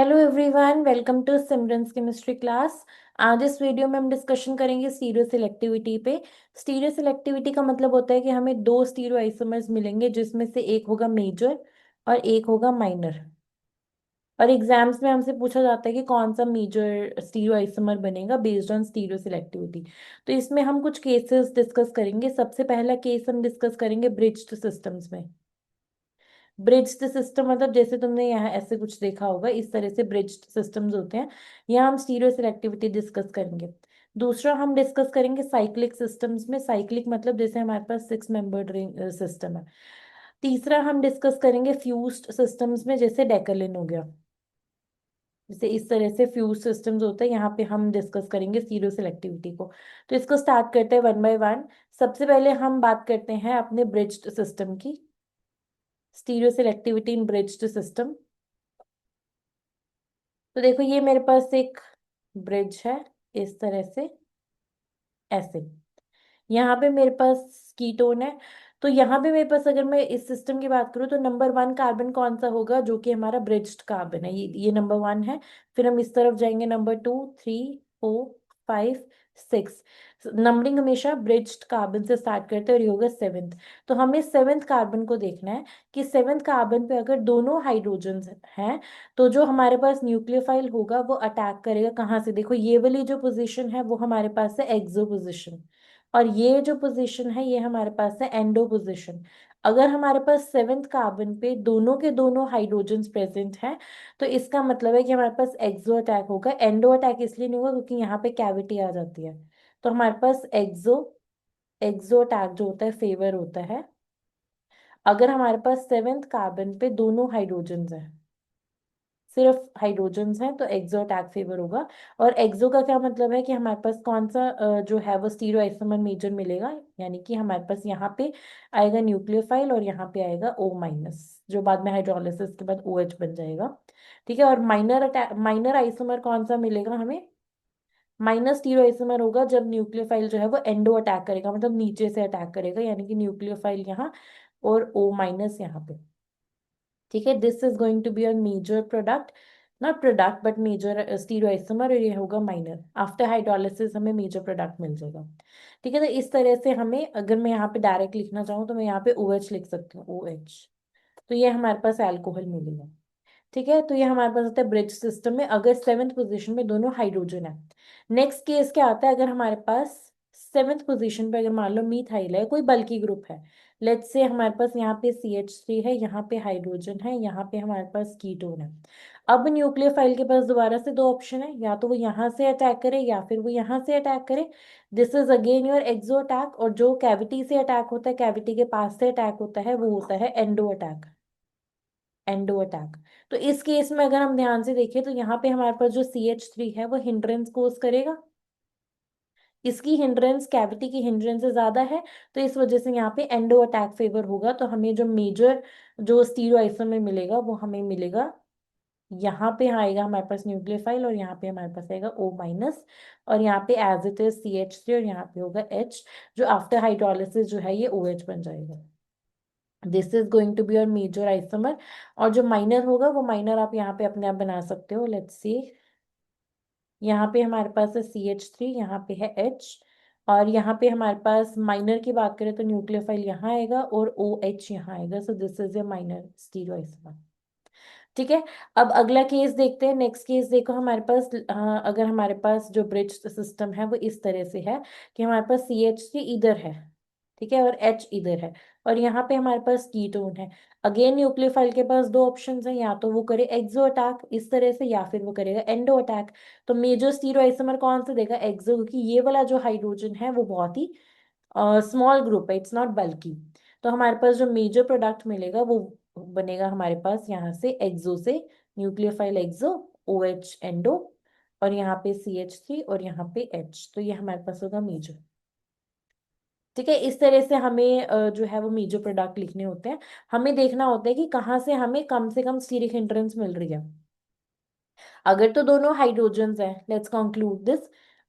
Hello everyone, welcome to Simran's chemistry class. आज इस video में हम डिस्कशन करेंगे स्टीरियो सिलेक्टिविटी पे। स्टीरियो सिलेक्टिविटी का मतलब होता है कि हमें दो स्टीरियो आइसोमर्स मिलेंगे जिसमें से एक होगा मेजर और एक होगा माइनर। और एग्जाम्स में हमसे पूछा जाता है कि कौन सा मेजर स्टीरियो आइसोमर बनेगा बेस्ड ऑन स्टीरियो सिलेक्टिविटी। तो इसमें हम कुछ केसेस डिस्कस करेंगे। सबसे पहला केस हम डिस्कस करेंगे ब्रिज्ड सिस्टम्स में। ब्रिज्ड सिस्टम मतलब जैसे तुमने यहाँ ऐसे कुछ देखा होगा, इस तरह से ब्रिज्ड सिस्टम्स होते हैं। यहाँ हम स्टीरियो सिलेक्टिविटी डिस्कस करेंगे। दूसरा हम डिस्कस करेंगे साइक्लिक सिस्टम्स में। साइक्लिक मतलब जैसे हमारे पास 6 मेंबर्ड रिंग सिस्टम है। तीसरा हम डिस्कस करेंगे फ्यूज्ड सिस्टम्स में, जैसे डेकलिन हो गया। जैसे इस तरह से फ्यूज सिस्टम्स होते हैं, यहाँ पे हम डिस्कस करेंगे स्टीरियो सिलेक्टिविटी को। तो इसको स्टार्ट करते हैं वन बाय वन। सबसे पहले हम बात करते हैं अपने ब्रिज्ड सिस्टम की। स्टीरियो सिलेक्टिविटी इन ब्रिज्ड सिस्टम। तो देखो, ये मेरे पास एक ब्रिज है इस तरह से, ऐसे। यहाँ पे मेरे पास कीटोन है। तो यहाँ पे मेरे पास, अगर मैं इस सिस्टम की बात करूँ, तो नंबर 1 कार्बन कौन सा होगा, जो कि हमारा ब्रिज्ड कार्बन है। ये नंबर 1 है। फिर हम इस तरफ जाएंगे, नंबर 2, 3, 4, 5, 6। नंबरिंग हमेशा ब्रिज्ड कार्बन से स्टार्ट करते हैं और ये होगा 7th। तो हमें 7th कार्बन को देखना है कि 7th कार्बन पे अगर दोनों हाइड्रोजन हैं, तो जो हमारे पास न्यूक्लियोफाइल होगा वो अटैक करेगा कहाँ से। देखो, ये वाली जो पोजीशन है वो हमारे पास है एक्सो पोजीशन, और ये जो पोजीशन है ये हमारे पास है एंडो पोजीशन। अगर हमारे पास 7th कार्बन पे दोनों के दोनों हाइड्रोजन्स प्रेजेंट हैं, तो इसका मतलब है कि हमारे पास एक्सो अटैक होगा। एंडो अटैक इसलिए नहीं होगा क्योंकि यहाँ पे कैविटी आ जाती है। तो हमारे पास एक्सो एक्सो अटैक जो होता है फेवर होता है अगर हमारे पास 7th कार्बन पे दोनों हाइड्रोजन्स हैं, सिर्फ हाइड्रोजन्स हैं, तो एक्सो अटैक फेवर होगा। और एक्सो का क्या मतलब है कि हमारे पास कौन सा जो है वो स्टीरियो आइसोमर मेजर मिलेगा। यानी कि हमारे पास यहाँ पे आएगा न्यूक्लियोफाइल और यहाँ पे आएगा O-, जो बाद में हाइड्रोलिसिस के बाद OH बन जाएगा। ठीक है। और माइनर अटैक, माइनर आइसोमर कौन सा मिलेगा हमें। माइनर स्टीरियो आइसोमर होगा जब न्यूक्लियोफाइल जो है वो एंडो अटैक करेगा, मतलब नीचे से अटैक करेगा, यानी कि न्यूक्लियोफाइल यहाँ और O- यहाँ पे। ठीक है। This is going to be a major product, not product but major stereoisomer, और ये होगा माइनर। आफ्टर हाइड्रोलिसिस हमें मेजर प्रोडक्ट मिल जाएगा। ठीक है। तो इस तरह से हमें, अगर मैं यहाँ पे डायरेक्ट लिखना चाहूँ तो मैं यहाँ पे OH लिख सकती हूँ, OH। तो ये हमारे पास अल्कोहल मिलेगा। ठीक है। तो ये हमारे पास होता है ब्रिज सिस्टम में, अगर 7th पोजीशन में दोनों हाइड्रोजन है। नेक्स्ट केस क्या आता है, अगर हमारे पास 7th पोजीशन पे अगर मान लो मीथाइल है, कोई बल्की ग्रुप है। लेट्स से हमारे पास यहाँ पे CH3 है, यहाँ पे हाइड्रोजन है, यहाँ पे हमारे पास कीटोन है। अब न्यूक्लियोफाइल के पास दोबारा से दो ऑप्शन है, या तो वो यहाँ से अटैक करे या फिर वो यहाँ से अटैक करे। This is again your exo attack. और जो कैविटी से अटैक होता है, कैविटी के पास से अटैक होता है, वो होता है एंडो अटैक। Endo attack. तो इस केस में अगर हम ध्यान से देखें तो यहाँ पे हमारे पास जो CH3 है वो हिंड्रेंस कोज करेगा। इसकी हिंड्रेंस कैविटी की हिंड्रेंस से ज्यादा है, तो इस वजह से यहाँ पे एंडो अटैक फेवर होगा। तो हमें जो मेजर जो स्टीरियो आइसोमर मिलेगा वो हमें मिलेगा, यहाँ पे आएगा हमारे पास न्यूक्लियोफाइल और यहाँ पे हमारे पास आएगा O-, और यहाँ पे एज इट इज CH3 और यहाँ पे होगा H, जो आफ्टर हाइड्रोलिसिस जो है ये OH बन जाएगा। This is going to be your major isomer. और जो माइनर होगा वो माइनर आप यहाँ पे अपने आप बना सकते हो। लेट्स सी, यहाँ पे हमारे पास है CH3, यहाँ पे है H, और यहाँ पे हमारे पास माइनर की बात करें तो न्यूक्लियोफाइल यहाँ आएगा और OH यहाँ आएगा। So this is a minor stereo isomer. ठीक है। अब अगला केस देखते हैं। नेक्स्ट केस देखो, हमारे पास अगर हमारे पास जो ब्रिज सिस्टम है वो इस तरह से है कि हमारे पास CH3 इधर है, ठीक है, और H इधर है, और यहाँ पे हमारे पास कीटोन है। अगेन न्यूक्लियोफाइल के पास दो ऑप्शंस हैं, या तो वो करे एक्सो अटैक इस तरह से या फिर वो करेगा एंडो अटैक। तो मेजर स्टीरियो आइसोमर कौन सा देगा, एक्सो, क्योंकि ये वाला जो हाइड्रोजन है वो बहुत ही स्मॉल ग्रुप है, इट्स नॉट बल्कि। तो हमारे पास जो मेजर प्रोडक्ट मिलेगा वो बनेगा हमारे पास यहाँ से एक्सो से, न्यूक्लियोफाइल एक्सो, OH एंडो, और यहाँ पे CH3 और यहाँ पे H। तो ये हमारे पास होगा मेजर। ठीक है। इस तरह से हमें जो है वो मेजर प्रोडक्ट लिखने होते हैं। हमें देखना होता है कि कहाँ से कम स्टीरिक हिंड्रेंस मिल रही है। अगर तो दोनों हाइड्रोजन्स हैं, लेट्स कंक्लूड दिस।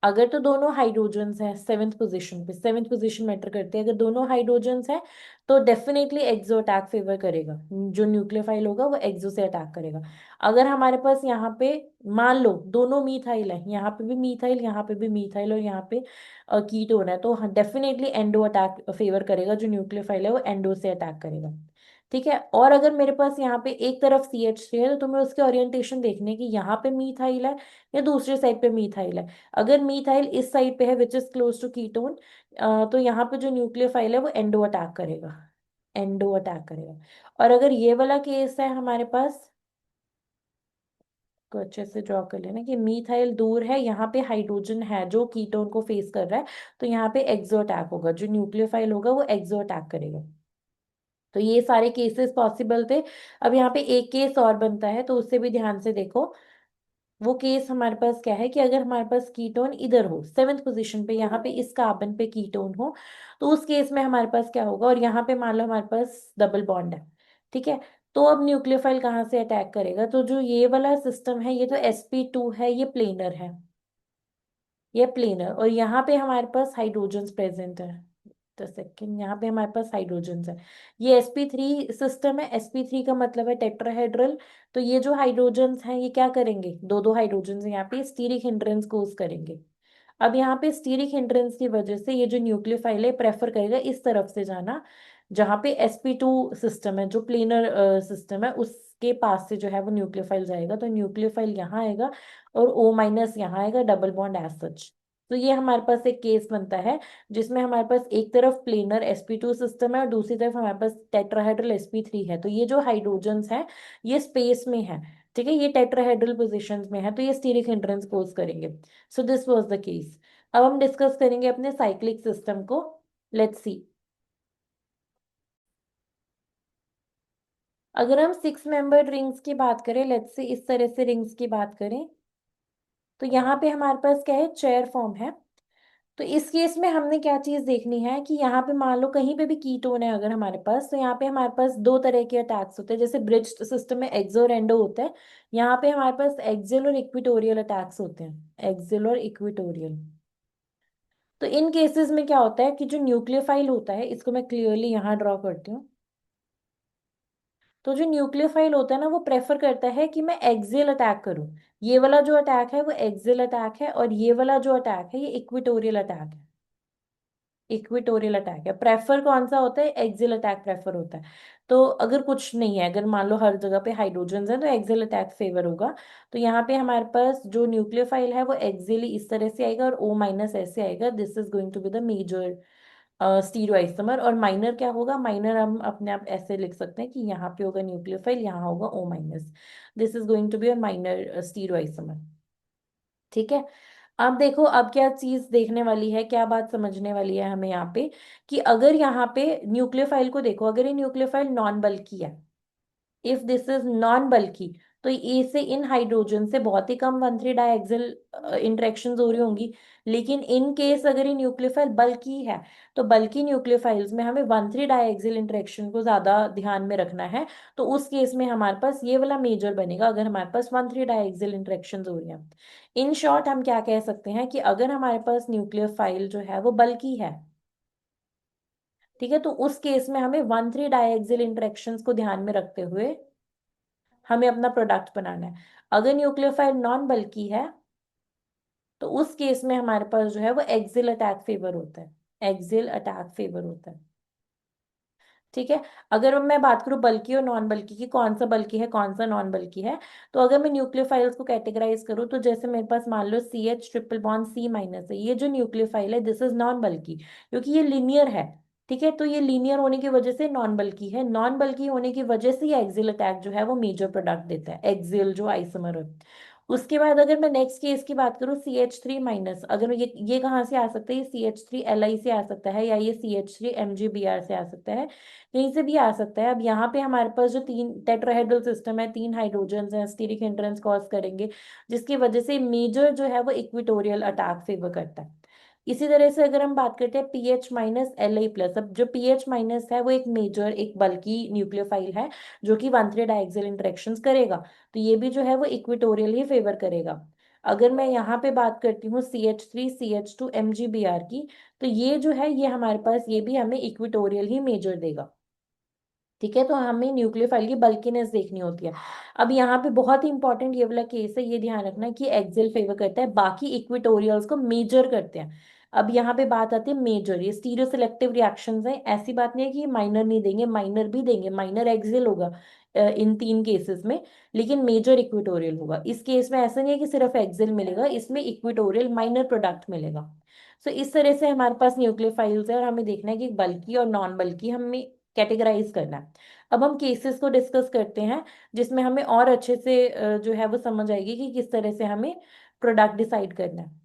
अगर तो दोनों हाइड्रोजन्स हैं सेवेंथ पोजीशन पे, सेवेंथ पोजीशन मैटर करती है, अगर दोनों हाइड्रोजन्स हैं तो डेफिनेटली एक्सो अटैक फेवर करेगा, जो न्यूक्लियोफाइल होगा वो एक्सो से अटैक करेगा। अगर हमारे पास यहाँ पे मान लो दोनों मीथाइल है, यहाँ पे भी मीथाइल, यहाँ पे भी मीथाइल, और यहाँ पे कीटोन है, तो डेफिनेटली एंडो अटैक फेवर करेगा, जो न्यूक्लियोफाइल है वो एंडो से अटैक करेगा। ठीक है, और अगर मेरे पास यहाँ पे एक तरफ CH3 है तो तुम्हें उसके ओरिएंटेशन देखने की, यहाँ पे मीथाइल है या दूसरे साइड पे मीथाइल है। अगर मीथाइल इस साइड पे है which is close to ketone, तो यहाँ पे जो न्यूक्लियोफाइल है वो एंडो अटैक करेगा, एंडो अटैक करेगा। और अगर ये वाला केस है हमारे पास, को अच्छे से ड्रॉ कर लेना कि मीथाइल दूर है, यहाँ पे हाइड्रोजन है जो कीटोन को फेस कर रहा है, तो यहाँ पे एक्सो अटैक होगा, जो न्यूक्लियोफाइल होगा वो एक्सो अटैक करेगा। तो ये सारे केसेस पॉसिबल थे। अब यहाँ पे एक केस और बनता है, तो उससे भी ध्यान से देखो। वो केस हमारे पास क्या है कि अगर हमारे पास कीटोन इधर हो सेवेंथ पोजीशन पे, यहाँ पे इस कार्बन पे कीटोन हो, तो उस केस में हमारे पास क्या होगा, और यहाँ पे मान लो हमारे पास डबल बॉन्ड है। ठीक है, तो अब न्यूक्लियोफाइल कहाँ से अटैक करेगा, तो जो ये वाला सिस्टम है, ये तो sp2 है, ये प्लेनर है, ये प्लेनर, और यहाँ पे हमारे पास हाइड्रोजन्स प्रेजेंट है। तो सेकंड, यहाँ पे हमारे पास हाइड्रोजन्स है, ये sp3 सिस्टम है, sp3 का मतलब है टेट्राहेड्रल। तो ये जो हाइड्रोजन्स हैं ये क्या करेंगे, दो दो हाइड्रोजन्स यहाँ पे स्टीरिक हिंड्रेंस कोज करेंगे। अब यहाँ पे स्टीरिक हिंड्रेंस की वजह से ये जो न्यूक्लियोफाइल है प्रेफर करेगा इस तरफ से जाना, जहाँ पे sp2 सिस्टम है, जो प्लेनर सिस्टम है, उसके पास से जो है वो न्यूक्लियोफाइल जाएगा, तो न्यूक्लियोफाइल यहाँ आएगा और O- यहाँ आएगा, डबल बॉन्ड एज सच। तो ये हमारे पास एक केस बनता है जिसमें हमारे पास एक तरफ प्लेनर sp2 सिस्टम है और दूसरी तरफ हमारे पास टेट्राहेड्रल sp3 है। तो ये जो हाइड्रोजन्स हैं ये स्पेस में है, ठीक है, ये टेट्राहेड्रल पोजिशन में है, तो ये स्टीरिक हिंड्रेंस पोज करेंगे। So this was the case. अब हम डिस्कस करेंगे अपने साइक्लिक सिस्टम को। लेट्स सी, अगर हम 6 मेंबर्ड रिंग्स की बात करें, लेट्स सी इस तरह से रिंग्स की बात करें, तो यहाँ पे हमारे पास क्या है, चेयर फॉर्म है। तो इस केस में हमने क्या चीज देखनी है कि यहाँ पे मान लो कहीं पे भी कीटोन है अगर हमारे पास, तो यहाँ पे हमारे पास दो तरह के अटैक्स होते हैं, जैसे ब्रिज सिस्टम में एक्सो और एंडो होता है, यहाँ पे हमारे पास एक्सियल और इक्विटोरियल अटैक्स होते हैं, एक्सियल और इक्विटोरियल। तो इन केसेस में क्या होता है कि जो न्यूक्लियोफाइल होता है, इसको मैं क्लियरली यहाँ ड्रॉ करती हूँ, तो जो न्यूक्लियोफाइल होता है ना वो प्रेफर करता है कि मैं एक्सियल अटैक करूं। ये वाला जो अटैक है वो एक्सियल अटैक है, और ये वाला जो अटैक है ये इक्विटोरियल अटैक है, इक्विटोरियल अटैक है। प्रेफर कौन सा होता है, एक्सियल अटैक प्रेफर होता है। तो अगर कुछ नहीं है, अगर मान लो हर जगह पे हाइड्रोजन है तो एक्सियल अटैक फेवर होगा। तो यहाँ पे हमारे पास जो न्यूक्लियोफाइल है वो एक्सियली इस तरह से आएगा और O- ऐसे आएगा, this is going to be the major stereoisomer. और माइनर क्या होगा, माइनर हम अपने आप ऐसे लिख सकते हैं कि यहाँ पे होगा न्यूक्लियोफाइल, यहाँ होगा O-, this is going to be a minor stereoisomer. ठीक है, अब देखो अब क्या चीज देखने वाली है, क्या बात समझने वाली है हमें यहाँ पे, कि अगर यहाँ पे न्यूक्लियोफाइल को देखो, अगर ये न्यूक्लियोफाइल नॉन बल्की है, इफ दिस इज नॉन बल्की, तो ए से इन हाइड्रोजन से बहुत ही कम 1,3 डायएक्सियल इंटरेक्शंस हो रही होंगी। लेकिन इन केस अगर ये न्यूक्लियोफाइल बल्की है, तो बल्की न्यूक्लियोफाइल्स में हमें 1,3 डायएक्सियल इंटरेक्शन को ज्यादा ध्यान में रखना है। तो उस केस में हमारे पास ये वाला मेजर बनेगा, अगर हमारे पास 1,3 डायएक्सियल इंटरेक्शन हो रही हैं। इन शॉर्ट हम क्या कह सकते हैं कि अगर हमारे पास न्यूक्लियोफाइल जो है वो बल्की है, ठीक है, तो उस केस में हमें 1,3 डायएक्सियल इंटरेक्शंस को ध्यान में रखते हुए हमें अपना प्रोडक्ट बनाना है। अगर न्यूक्लियोफाइल नॉन बल्की है, तो उस केस में हमारे पास जो है वो एक्सियल अटैक फेवर होता है, एक्सियल अटैक फेवर होता है। ठीक है, अगर मैं बात करूं बल्की और नॉन बल्की की, कौन सा बल्की है कौन सा नॉन बल्की है, तो अगर मैं न्यूक्लियोफाइल्स को कैटेगराइज करूं, तो जैसे मेरे पास मान लो CH ट्रिपल बॉन्ड C- है, ये जो न्यूक्लियोफाइल है दिस इज नॉन बल्की, क्योंकि ये लीनियर है। ठीक है, तो ये लीनियर होने की वजह से नॉन बल्की है, नॉन बल्की होने की वजह से ये एक्सियल अटैक जो है वो मेजर प्रोडक्ट देता है, एक्सियल जो आइसोमर है। उसके बाद अगर मैं नेक्स्ट केस की बात करूँ CH3-, अगर ये कहाँ से आ सकता है, ये CH3Li से आ सकता है, या ये CH3Mg Br से आ सकता है, कहीं से भी आ सकता है। अब यहाँ पे हमारे पास जो तीन टेट्राहेड्रल सिस्टम है, तीन हाइड्रोजन है, स्टीरिक हिंड्रेंस कॉज करेंगे, जिसकी वजह से मेजर जो है वो इक्विटोरियल अटैक फेवर करता है। इसी तरह से अगर हम बात करते हैं PH-Li+, अब जो PH- है वो एक मेजर एक बल्कि न्यूक्लियोफाइल है, जो कि 1,3 डायएक्सियल इंटरेक्शंस करेगा, तो ये भी जो है वो इक्विटोरियल ही फेवर करेगा। अगर मैं यहाँ पे बात करती हूँ CH3 CH2 MgBr की, तो ये जो है ये हमारे पास ये भी हमें इक्विटोरियल ही मेजर देगा। ठीक है, तो हमें न्यूक्लियोफाइल की बल्कीनेस देखनी होती है। अब यहाँ पे बहुत ही इंपॉर्टेंट ये वाला केस है, ये ध्यान रखना कि एक्सेल फेवर करता है, बाकी इक्विटोरियल्स को मेजर करते हैं। अब यहाँ पे बात आती है मेजर, ये स्टीरियो सिलेक्टिव रिएक्शंस हैं, ऐसी बात नहीं है कि माइनर नहीं देंगे, माइनर भी देंगे, माइनर एक्सेल होगा इन तीन केसेस में, लेकिन मेजर इक्विटोरियल होगा। इस केस में ऐसा नहीं है कि सिर्फ एक्सेल मिलेगा, इसमें इक्विटोरियल माइनर प्रोडक्ट मिलेगा। सो इस तरह से हमारे पास न्यूक्लियोफाइल्स है, और हमें देखना है कि बल्की और नॉन बल्की हमें कैटेगराइज करना है। अब हम केसेस को डिस्कस करते हैं, जिसमें हमें और अच्छे से जो है वो समझ आएगी कि किस तरह से हमें प्रोडक्ट डिसाइड करना है।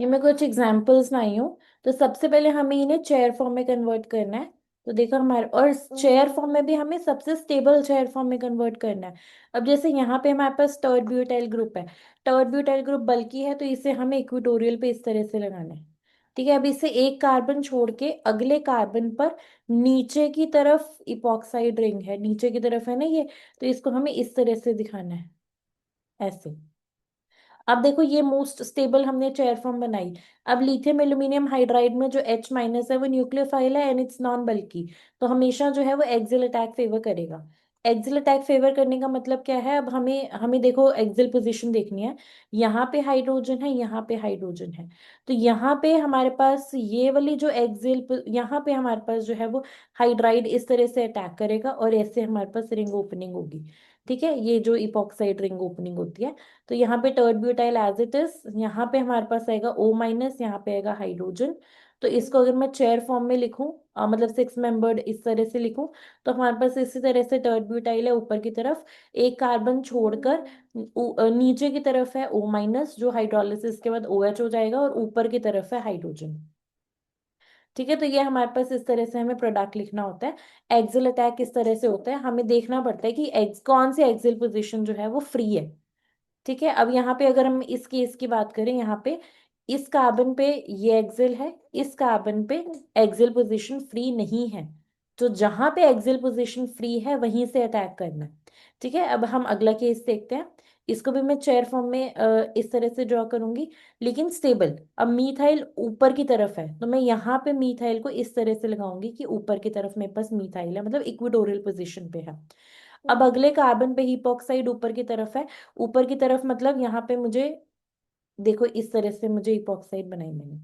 ये मैं कुछ एग्जांपल्स लाई हूँ। तो सबसे पहले हमें इन्हें चेयर फॉर्म में कन्वर्ट करना है। तो देखो हमारे, और चेयर फॉर्म में भी हमें सबसे स्टेबल चेयर फॉर्म में कन्वर्ट करना है। अब जैसे यहाँ पे हमारे पास टर्ड ब्यूटाइल ग्रुप है, टर्ड ब्यूटाइल ग्रुप बल्कि है, तो इसे हमें इक्विटोरियल पे इस तरह से लगाना है। ठीक है, अब इसे एक कार्बन छोड़ के अगले कार्बन पर नीचे की तरफ इपॉक्साइड रिंग है, नीचे की तरफ है ना ये, तो इसको हमें इस तरह से दिखाना है, ऐसे। अब देखो ये मोस्ट स्टेबल हमने चेयर फॉर्म बनाई। अब लिथियम एल्यूमिनियम हाइड्राइड में जो H माइनस है वो न्यूक्लियोफाइल है एंड इट्स नॉन बल्की, तो हमेशा जो है वो एक्सियल अटैक फेवर करेगा। एक्सियल अटैक फेवर करने का मतलब क्या है, अब हमें हमें देखो एक्सियल पोजीशन देखनी है। यहाँ पे हाइड्रोजन है, यहाँ पे हाइड्रोजन है, तो यहाँ पे हमारे पास ये वाली जो एक्सियल, यहाँ पे हमारे पास जो है वो हाइड्राइड इस तरह से अटैक करेगा, और ऐसे हमारे पास रिंग ओपनिंग होगी। ठीक है, ये जो इपॉक्साइड रिंग ओपनिंग होती है। तो यहाँ पे tert butyl as it is, यहाँ पे हमारे पास आएगा O माइनस, यहाँ पे आएगा हाइड्रोजन। तो इसको अगर मैं चेयर फॉर्म में लिखूं, मतलब 6 मेंबर्ड इस तरह से लिखूं, तो हमारे पास इसी तरह से टर्ड ब्यूटाइल है ऊपर की तरफ, एक कार्बन छोड़कर नीचे की तरफ है O माइनस, जो हाइड्रोलिसिस के बाद OH हो जाएगा, और ऊपर की तरफ है हाइड्रोजन। ठीक है, तो ये हमारे पास इस तरह से हमें प्रोडक्ट लिखना होता है। एक्सियल अटैक किस तरह से होता है, हमें देखना पड़ता है कि एक्स कौन सी एक्सियल पोजीशन जो है वो फ्री है। ठीक है, अब यहाँ पे अगर हम इस केस की बात करें, यहाँ पे इस कार्बन पे ये एक्सिल है, इस कार्बन पे एक्सिल पोजीशन फ्री नहीं है, तो जहां पे एक्सिल पोजीशन फ्री है वहीं से अटैक करना है। ठीक है, अब हम अगला केस देखते हैं। इसको भी मैं चेयर फॉर्म में इस तरह से ड्रॉ करूंगी, लेकिन स्टेबल। अब मीथाइल ऊपर की तरफ है, तो मैं यहाँ पे मीथाइल को इस तरह से लगाऊंगी कि ऊपर की तरफ मेरे पास मीथाइल है, मतलब इक्विटोरियल पोजीशन पे है। अब अगले कार्बन पे हिपोक्साइड ऊपर की तरफ है, ऊपर की तरफ मतलब यहाँ पे मुझे देखो इस तरह से मुझे इपॉक्साइड बनाई मैंने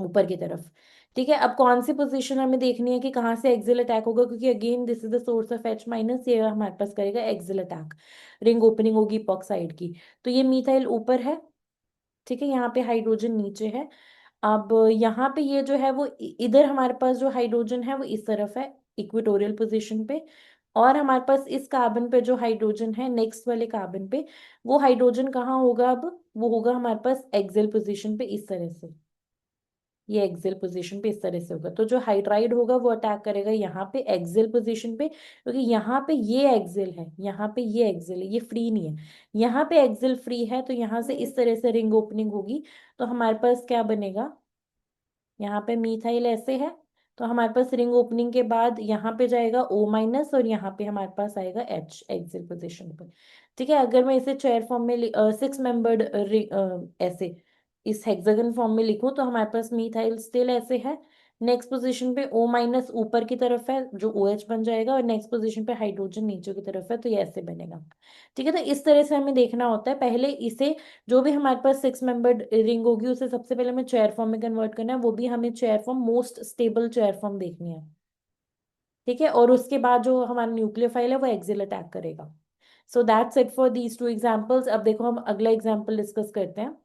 ऊपर की तरफ। ठीक है, अब कौन सी पोजीशन हमें देखनी है कि कहाँ से एक्सियल अटैक होगा, क्योंकि again this is the source of H minus, ये हमारे पास करेगा एक्सियल अटैक, रिंग ओपनिंग होगी इपॉक्साइड की। तो ये मीथाइल ऊपर है, ठीक है, यहाँ पे हाइड्रोजन नीचे है। अब यहाँ पे ये जो है वो इधर हमारे पास जो हाइड्रोजन है वो इस तरफ है, इक्वेटोरियल पोजीशन पे, और हमारे पास इस कार्बन पे जो हाइड्रोजन है नेक्स्ट वाले कार्बन पे, वो हाइड्रोजन कहाँ होगा, अब वो होगा हमारे पास एक्सियल पोजीशन पे इस तरह से। ये एक्सियल पोजीशन पे इस तरह से होगा, तो जो हाइड्राइड होगा वो अटैक करेगा यहाँ पे एक्सियल पोजीशन पे, क्योंकि यहाँ पे ये एक्सियल है, यहाँ पे ये एक्सियल है, ये फ्री नहीं है। यहाँ पे एक्सियल फ्री है, तो यहाँ से इस तरह से रिंग ओपनिंग होगी, तो हमारे पास क्या बनेगा, यहाँ पे मीथाइल ऐसे है, तो हमारे पास रिंग ओपनिंग के बाद यहाँ पे जाएगा O माइनस, और यहाँ पे हमारे पास आएगा H एक्सियल पोजीशन पे। ठीक है, अगर मैं इसे चेयर फॉर्म में 6 मेंबर्ड ऐसे इस हेक्सागन फॉर्म में लिखूं, तो हमारे पास मीथाइल स्टिल ऐसे है, नेक्स्ट पोजीशन पे O माइनस ऊपर की तरफ है जो OH बन जाएगा, और नेक्स्ट पोजीशन पे हाइड्रोजन नीचे की तरफ है, तो ये ऐसे बनेगा। ठीक है, तो इस तरह से हमें देखना होता है, पहले इसे जो भी हमारे पास 6 मेंबर्ड रिंग होगी उसे सबसे पहले हमें चेयर फॉर्म में कन्वर्ट करना है, वो भी हमें chair form most stable chair form देखनी है। ठीक है, और उसके बाद जो हमारा न्यूक्लियोफाइल है वो एक्सियल अटैक करेगा। So that's it for these two examples. अब देखो हम अगला एग्जांपल डिस्कस करते हैं।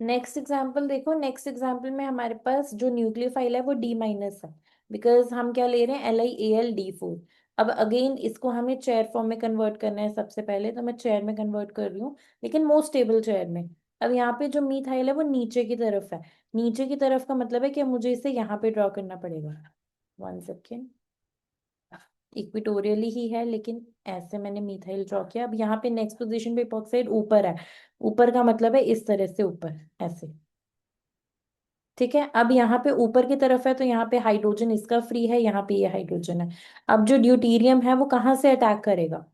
नेक्स्ट एग्जाम्पल देखो, नेक्स्ट एग्जाम्पल में हमारे पास जो न्यूक्लियोफाइल है वो D माइनस है, बिकॉज हम क्या ले रहे हैं LiAlD4। अब अगेन इसको हमें चेयर फॉर्म में कन्वर्ट करना है, सबसे पहले तो मैं चेयर में कन्वर्ट कर रही हूँ, लेकिन मोस्ट स्टेबल चेयर में। अब यहाँ पे जो मीथाइल है वो नीचे की तरफ है, नीचे की तरफ का मतलब है कि मुझे इसे यहाँ पे ड्रॉ करना पड़ेगा। 1 सेकेंड, इक्विटोरियली ही है, लेकिन ऐसे मैंने मीथाइल ड्रॉ किया। अब यहाँ पे नेक्स्ट पोजीशन पे इपॉक्साइड ऊपर है, ऊपर का मतलब है इस तरह से ऊपर, ऐसे। ठीक है, अब यहाँ पे ऊपर की तरफ है तो यहाँ पे हाइड्रोजन इसका फ्री है, यहाँ पे ये हाइड्रोजन है। अब जो ड्यूटीरियम है वो कहाँ से अटैक करेगा?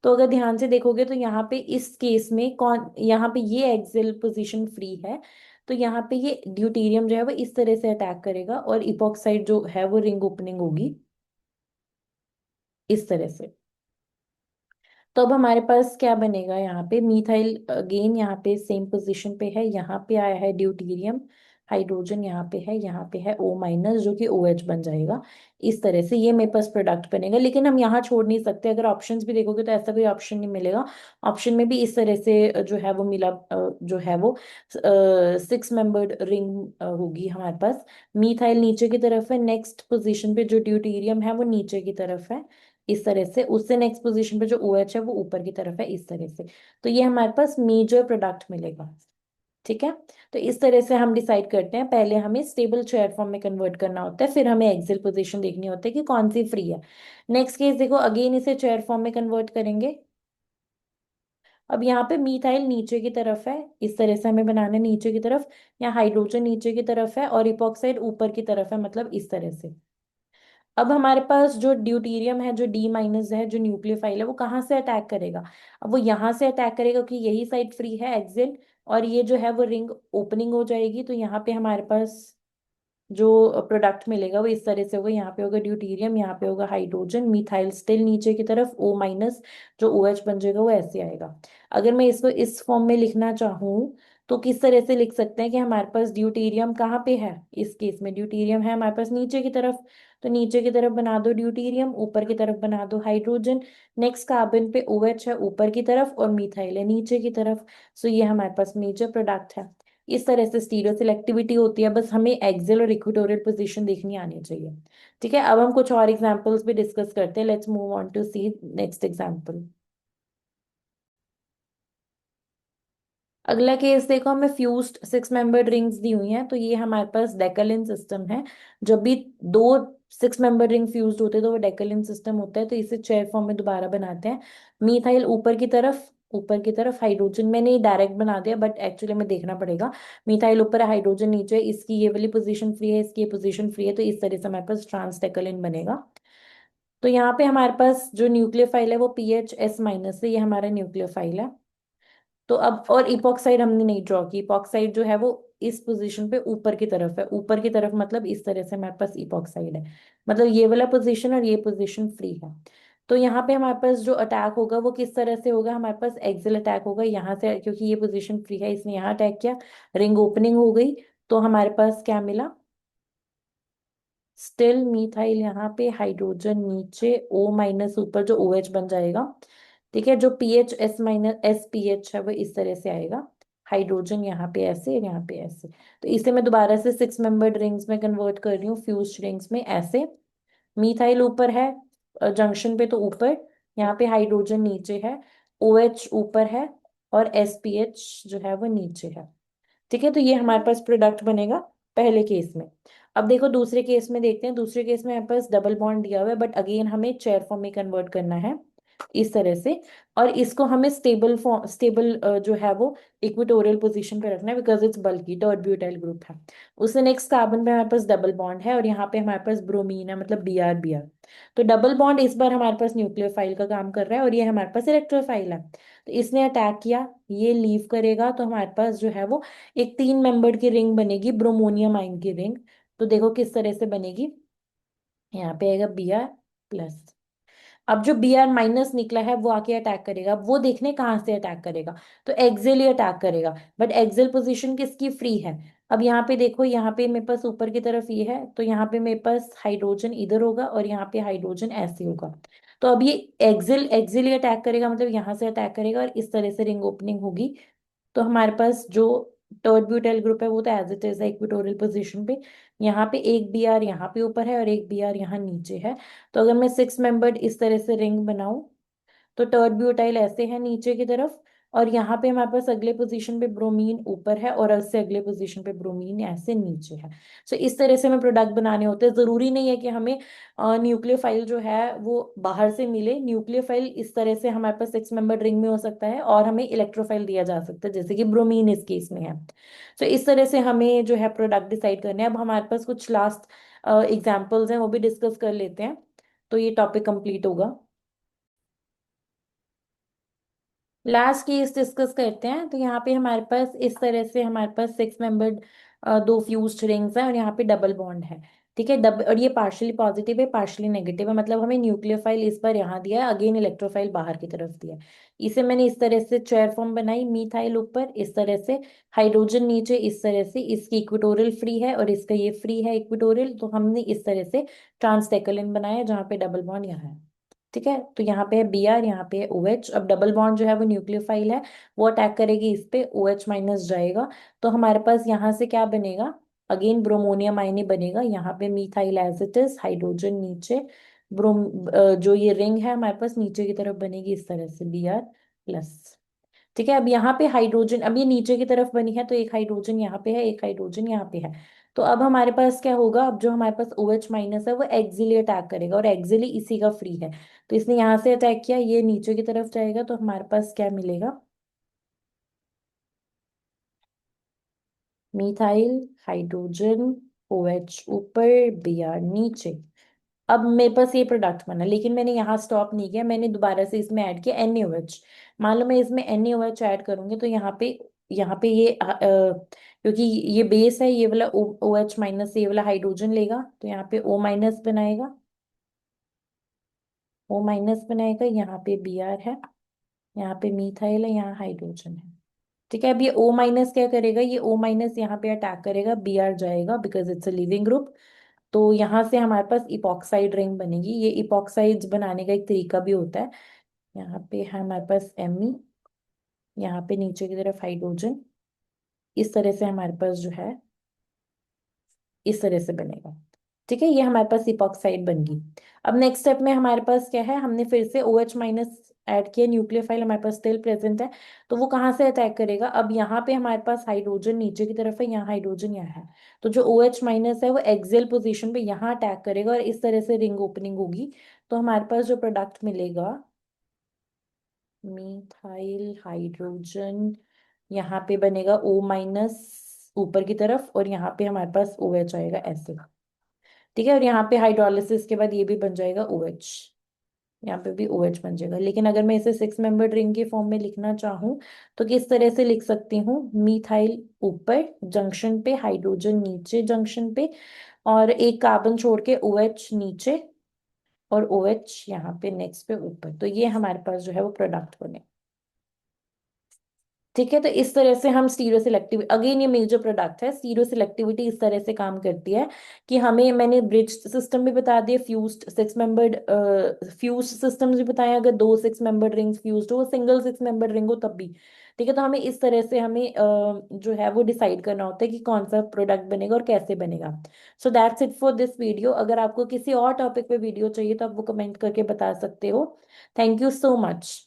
तो अगर ध्यान से देखोगे तो यहाँ पे इस केस में कौन, यहाँ पे ये एक्सियल पोजीशन फ्री है, तो यहाँ पे ये ड्यूटीरियम जो है वो इस तरह से अटैक करेगा और इपॉक्साइड जो है वो रिंग ओपनिंग होगी इस तरह से। तो अब हमारे पास क्या बनेगा, यहाँ पे मीथाइल अगेन यहाँ पे सेम पोजीशन पे है, यहाँ पे आया है ड्यूटीरियम, हाइड्रोजन यहाँ पे है O माइनस जो कि OH बन जाएगा। इस तरह से ये मेरे पास प्रोडक्ट बनेगा, लेकिन हम यहाँ छोड़ नहीं सकते, अगर ऑप्शंस भी देखोगे तो ऐसा कोई ऑप्शन नहीं मिलेगा। ऑप्शन में भी इस तरह से जो है वो मिला, जो है वो 6 मेंबर्ड रिंग होगी हमारे पास। मीथाइल नीचे की तरफ है, नेक्स्ट पोजीशन पे जो ड्यूटीरियम है वो नीचे की तरफ है इस तरह से, उससे नेक्स्ट पोजीशन पे जो OH है वो ऊपर की तरफ है इस तरह से। तो ये हमारे पास मेजर प्रोडक्ट मिलेगा। ठीक है, तो इस तरह से हम डिसाइड करते हैं, पहले हमें स्टेबल चेयर फॉर्म में कन्वर्ट करना होता है, फिर हमें एक्सियल पोजीशन देखनी होती है कि कौन सी फ्री है। नेक्स्ट केस देखो, अगेन इसे चेयर फॉर्म में कन्वर्ट करेंगे। अब यहाँ पे मीथाइल नीचे की तरफ है, इस तरह से हमें बनाना है नीचे की तरफ, यहाँ हाइड्रोजन नीचे की तरफ है और इपॉक्साइड ऊपर की तरफ है, मतलब इस तरह से। अब हमारे पास जो ड्यूटीरियम है, जो D माइनस है, जो न्यूक्लियोफाइल है, वो कहाँ से अटैक करेगा? अब वो यहाँ से अटैक करेगा क्योंकि यही साइड फ्री है एक्सियल, और ये जो है वो रिंग ओपनिंग हो जाएगी, तो यहाँ पे हमारे पास जो प्रोडक्ट मिलेगा वो इस तरह से होगा, यहाँ पे होगा ड्यूटीरियम, यहाँ पे होगा हाइड्रोजन, मिथाइल स्टिल नीचे की तरफ, O माइनस जो OH बन जाएगा वो ऐसे आएगा। अगर मैं इसको इस फॉर्म में लिखना चाहूँ तो किस तरह से लिख सकते हैं कि हमारे पास ड्यूटीरियम कहाँ पे है, इस केस में ड्यूटीरियम है हमारे पास नीचे की तरफ, तो नीचे की तरफ बना दो ड्यूटीरियम, ऊपर की तरफ बना दो हाइड्रोजन, नेक्स्ट कार्बन पे OH है ऊपर की तरफ और मिथाइल है नीचे की तरफ। सो ये हमारे पास मेजर प्रोडक्ट है। इस तरह से स्टीरियो सिलेक्टिविटी होती है, बस हमें एक्सियल और इक्वेटोरियल पोजीशन देखनी आनी चाहिए। ठीक है, अब हम कुछ और एग्जांपल्स भी डिस्कस करते हैं, let's move on to see next example. अगला केस देखो, हमें फ्यूज्ड 6 मेंबर्ड रिंग्स दी हुई हैं, तो ये हमारे पास डेकलिन सिस्टम है। जब भी दो 6 मेंबर्ड रिंग फ्यूज्ड होते हैं तो वो डेकलिन सिस्टम होता है, तो इसे चेयर फॉर्म में दोबारा बनाते हैं। मीथाइल ऊपर की तरफ, ऊपर की तरफ हाइड्रोजन, मैंने ये डायरेक्ट बना दिया बट एक्चुअली में देखना पड़ेगा। मीथाइल ऊपर है, हाइड्रोजन नीचे है, इसकी ये वाली पोजीशन फ्री है, इसकी ये पोजीशन फ्री है, तो इस तरह से हमारे पास ट्रांस डेकलिन बनेगा। तो यहाँ पे हमारे पास जो न्यूक्लियोफाइल है वो PHS माइनस है, ये हमारा न्यूक्लियोफाइल है। तो अब और इपॉक्साइड हमने नहीं ड्रॉ की, इपॉक्साइड जो है वो इस पोजीशन पे ऊपर की तरफ है, ऊपर की तरफ मतलब इस तरह से हमारे पास इपॉक्साइड है, मतलब ये वाला पोजीशन और ये पोजीशन फ्री है। तो यहाँ पे हमारे पास जो अटैक होगा वो किस तरह से होगा, हमारे पास एक्सियल अटैक होगा यहाँ से, क्योंकि ये पोजीशन फ्री है इसने यहाँ अटैक किया, रिंग ओपनिंग हो गई, तो हमारे पास क्या मिला, स्टिल मिथाइल यहाँ पे, हाइड्रोजन नीचे, O माइनस ऊपर जो OH बन जाएगा। ठीक है, जो PHS माइनस SPH है वो इस तरह से आएगा, हाइड्रोजन यहाँ पे ऐसे और यहाँ पे ऐसे। तो इसे मैं दोबारा से 6 मेंबर्ड रिंग्स में कन्वर्ट कर रही हूँ, फ्यूज रिंग्स में ऐसे। मिथाइल ऊपर है जंक्शन पे, तो ऊपर, यहाँ पे हाइड्रोजन नीचे है, OH ऊपर है और SPH जो है वो नीचे है। ठीक है, तो ये हमारे पास प्रोडक्ट बनेगा पहले केस में। अब देखो दूसरे केस में देखते हैं, दूसरे केस में हमारे पास डबल बॉन्ड दिया हुआ है बट अगेन हमें चेयर फॉर्म में कन्वर्ट करना है इस तरह से, और इसको हमें स्टेबल फॉर्म, स्टेबल जो है वो इक्वेटोरियल पोजीशन पे रखना है, बिकॉज इट्स बल्कि डॉट ब्यूटाइल ग्रुप है। उससे नेक्स्ट कार्बन पे हमारे पास डबल बॉन्ड है और यहाँ पे हमारे पास ब्रोमीन है, मतलब Br Br। तो डबल बॉन्ड इस बार हमारे पास न्यूक्लियोफाइल का काम कर रहा है और ये हमारे पास इलेक्ट्रोफाइल है, तो इसने अटैक किया, ये लीव करेगा, तो हमारे पास जो है वो एक 3 मेंबर्ड की रिंग बनेगी, ब्रोमोनियम आयन की रिंग। तो देखो किस तरह से बनेगी, यहाँ पे आएगा Br+। अब जो Br माइनस निकला है वो आके अटैक करेगा, अब वो देखने कहाँ से अटैक करेगा, तो एक्सियल ही अटैक करेगा, बट एक्सियल पोजीशन किसकी फ्री है? अब यहाँ पे देखो, यहाँ पे मेरे पास ऊपर की तरफ ये है, तो यहाँ पे मेरे पास हाइड्रोजन इधर होगा और यहाँ पे हाइड्रोजन ऐसे होगा। तो अब ये एक्सियल एक्सियल ही अटैक करेगा, मतलब यहाँ से अटैक करेगा और इस तरह से रिंग ओपनिंग होगी। तो हमारे पास जो टर्ड ब्यूटाइल ग्रुप है वो तो एज इट इज है इक्वेटोरियल पोजीशन पे, यहाँ पे एक Br यहाँ पे ऊपर है और एक Br यहाँ नीचे है। तो अगर मैं 6 मेंबर्ड इस तरह से रिंग बनाऊं तो टर्ड ब्यूटाइल ऐसे है नीचे की तरफ और यहाँ पे हमारे पास अगले पोजीशन पे ब्रोमीन ऊपर है और उससे अगले पोजीशन पे ब्रोमीन ऐसे नीचे है। सो इस तरह से हमें प्रोडक्ट बनाने होते हैं। जरूरी नहीं है कि हमें न्यूक्लियोफाइल जो है वो बाहर से मिले। न्यूक्लियोफाइल इस तरह से हमारे पास 6 मेंबर रिंग में हो सकता है और हमें इलेक्ट्रोफाइल दिया जा सकता है, जैसे कि ब्रोमीन इस केस में है। तो इस तरह से हमें जो है प्रोडक्ट डिसाइड करने हैं। अब हमारे पास कुछ लास्ट एग्जाम्पल्स हैं, वो भी डिस्कस कर लेते हैं, तो ये टॉपिक कंप्लीट होगा। लास्ट केस डिस्कस करते हैं। तो यहाँ पे हमारे पास इस तरह से हमारे पास 6 मेंबर्ड दो फ्यूज्ड रिंग्स हैं और यहाँ पे डबल बॉन्ड है। ठीक है, डबल, और ये पार्शियली पॉजिटिव है पार्शियली नेगेटिव है, मतलब हमें न्यूक्लियोफाइल इस पर यहाँ दिया है, अगेन इलेक्ट्रोफाइल बाहर की तरफ दिया है। इसे मैंने इस तरह से चेयर फॉर्म बनाई, मीथाइल ऊपर इस तरह से, हाइड्रोजन नीचे इस तरह से, इसकी इक्वेटोरियल फ्री है और इसका ये फ्री है इक्वेटोरियल, तो हमने इस तरह से ट्रांसटेकलिन बनाया जहाँ पे डबल बॉन्ड यहाँ है। ठीक है, तो यहाँ पे है Br, यहाँ पे है OH। अब डबल बॉन्ड जो है वो न्यूक्लियोफाइल है, वो अटैक करेगी इस पे, OH माइनस जाएगा, तो हमारे पास यहाँ से क्या बनेगा, अगेन ब्रोमोनियम आयन ही बनेगा। यहाँ पे methyl as it is, hydrogen नीचे, जो ये रिंग है हमारे पास नीचे की तरफ बनेगी इस तरह से Br+। ठीक है, अब यहाँ पे हाइड्रोजन, अब ये नीचे की तरफ बनी है तो एक हाइड्रोजन यहाँ पे है, एक हाइड्रोजन यहाँ पे है। तो अब हमारे पास क्या होगा, अब जो हमारे पास OH माइनस है वो एक्सिली अटैक करेगा और एक्सिली इसी का फ्री है, तो इसने यहाँ से अटैक किया, ये नीचे की तरफ जाएगा, तो हमारे पास क्या मिलेगा, मीथाइल, हाइड्रोजन, OH ऊपर, Br नीचे। अब मेरे पास ये प्रोडक्ट बना, लेकिन मैंने यहाँ स्टॉप नहीं किया, मैंने दोबारा से इसमें ऐड किया NaOH। मान लो मैं इसमें NaOH ऐड करूंगी तो यहाँ पे ये क्योंकि ये बेस है, ये वाला OH माइनस ये वाला हाइड्रोजन लेगा, तो यहाँ पे O माइनस बनाएगा, O माइनस बनाएगा, यहाँ पे Br है, यहाँ पे मीथाइल है, यहाँ हाइड्रोजन है। ठीक है, अब ये O माइनस क्या करेगा, ये O माइनस यहाँ पे अटैक करेगा, Br जाएगा because it's a leaving group. तो यहाँ से हमारे पास इपॉक्साइड रिंग बनेगी। ये इपॉक्साइड्स बनाने का एक तरीका भी होता है। यहाँ पे है हमारे पास Me, यहाँ पे नीचे की तरफ हाइड्रोजन, इस तरह से हमारे पास जो है इस तरह से बनेगा। ठीक है, ये हमारे पास इपॉक्साइड बन गई। अब नेक्स्ट स्टेप में हमारे पास क्या है, हमने फिर से OH माइनस ऐड किया, न्यूक्लियोफाइल हमारे पास स्टिल प्रेजेंट है, तो वो कहाँ से अटैक करेगा, अब यहाँ पे हमारे पास हाइड्रोजन नीचे की तरफ है, यहाँ हाइड्रोजन यहाँ है, तो जो OH माइनस है वो एक्सियल पोजीशन पे यहाँ अटैक करेगा और इस तरह से रिंग ओपनिंग होगी। तो हमारे पास जो प्रोडक्ट मिलेगा, मीथाइल हाइड्रोजन, यहाँ पे बनेगा O माइनस ऊपर की तरफ और यहाँ पे हमारे पास OH आएगा ऐसे। ठीक है, और यहाँ पे हाइड्रोलिसिस के बाद ये भी बन जाएगा OH, यहाँ पे भी OH बन जाएगा। लेकिन अगर मैं इसे 6 मेंबर रिंग के फॉर्म में लिखना चाहूँ तो किस तरह से लिख सकती हूँ, मीथाइल ऊपर जंक्शन पे, हाइड्रोजन नीचे जंक्शन पे, और एक कार्बन छोड़ के OH नीचे और OH यहाँ पे नेक्स्ट पे ऊपर, तो ये हमारे पास जो है वो प्रोडक्ट बने। ठीक है, तो इस तरह से हम स्टीरियो सिलेक्टिविटी, अगेन ये मेजर प्रोडक्ट है, स्टीरियो सिलेक्टिविटी इस तरह से काम करती है कि हमें, मैंने ब्रिज सिस्टम भी बता दिए, फ्यूज्ड 6 मेंबर्ड फ्यूज्ड सिस्टम्स भी बताए, अगर दो 6 मेंबर्ड रिंग्स फ्यूज्ड हो, सिंगल 6 मेंबर्ड रिंग हो तब भी। ठीक है, तो हमें इस तरह से हमें जो है वो डिसाइड करना होता है कि कौन सा प्रोडक्ट बनेगा और कैसे बनेगा। So that's it for this video. अगर आपको किसी और टॉपिक पे वीडियो चाहिए तो आप वो कमेंट करके बता सकते हो। Thank you so much.